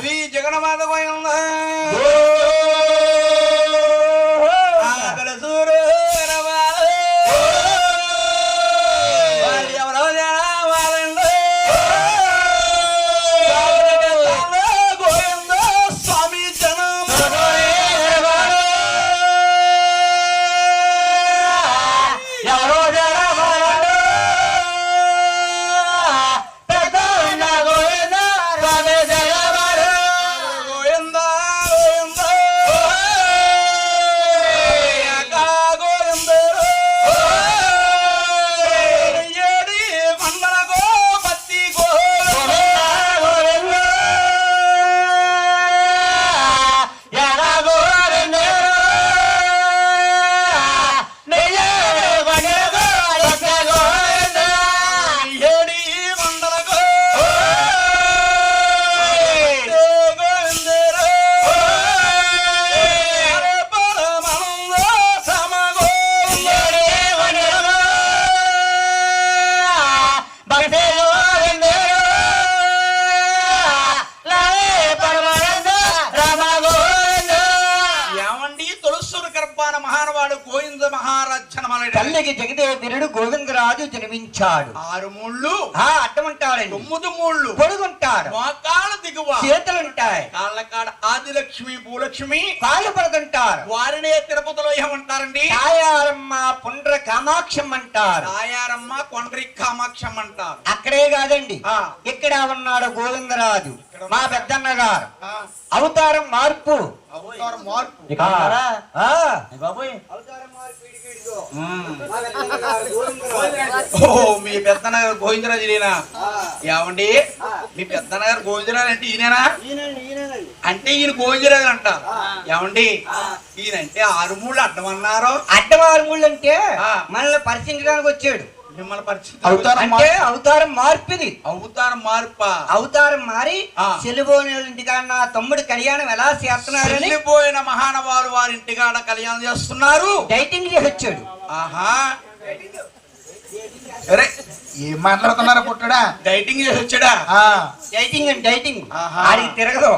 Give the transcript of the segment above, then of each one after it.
దేవి జగన్మాత పోయిందా తల్లికి జగదేవుడు గోవిందరాజు జన్మించాడు. 6 మూళ్ళు అడ్డమంటాడండి, 9 మూళ్ళు పొడుగుంటాడు, మోకాళ్ళ దిగువ చేతులుంటాయి, కాళ్ళకాడ ఆదిలక్ష్మి భూలక్ష్మి కాళ్ళు పడుతుంటారు. వారినే తిరుపతిలో ఏమంటారండి? తాయారమ్మ పుండ్ర కామాక్షం అంటారు. తాయారమ్మ కొండ్రి కామాక్షం అంటారు. అక్కడే కాదండి, ఇక్కడ ఉన్నాడు గోవిందరాజు మా పెద్దన్న గారు. అవతారం మార్పు మీ పెద్దనగారు గోవిందరాజునా? ఏమండి మీ పెద్దనగారు గోవిందరాజు అంటే ఈయననా? అంటే ఈయన గోవిందరాజు అంట. ఏమండి ఈయనంటే 6 మూళ్ళు అడ్డమన్నారు. అడ్డం 6 మూళ్ళు అంటే మనల్ని పరిచయించడానికి వచ్చాడు. మిమ్మల్ని పరిచయం అంటే అవతారం మార్పిది. అవతారం మార్ప అవతారం మారి చెల్లిపోయిన ఇంటికాడ నా తమ్ముడు కళ్యాణం ఎలా చేస్తున్నారు? చెల్లిపోయిన మహానుభావులు వారి ఇంటికాడ కళ్యాణం చేస్తున్నారు. డైటింగ్ చేసి వచ్చాడు. ఆహా అరే ఏం మాట్లాడుతున్నారా పుట్టడా? డైటింగ్ చేసి వచ్చాడా? డైటింగ్ అండి, డైటింగ్. ఆడికి తిరగదు.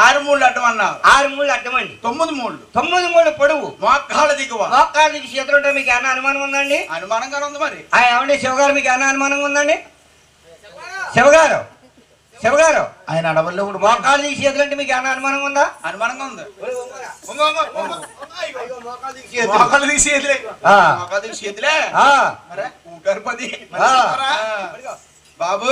6 మూళ్ళు అడ్డం అన్నారు. 6 మూళ్ళు అడ్డమండి. 9 మూళ్ళు. 9 మూళ్ళు పొడవు, మోకాళ్ళ దిగువ. మోకాళ్ళ దిగి చేతులు ఉంటాయి. మీకు ఏమైనా అనుమానం ఉందండి? అనుమానంగానే ఉంది మరి. ఏమండి శివగారు, మీకు ఏమైనా అనుమానం ఉందండి? శివగారు, శివగారు ఆయన అడవుల్లో కూడా మోకాళ్ళ దిగి చేతులు అంటే మీకు ఏమైనా అనుమానం ఉందా? అనుమానంగా ఉంది. మోకాళ్ళు తీసి చేతులే. మోకాళ్ళ దిగి చేతులే. బాబు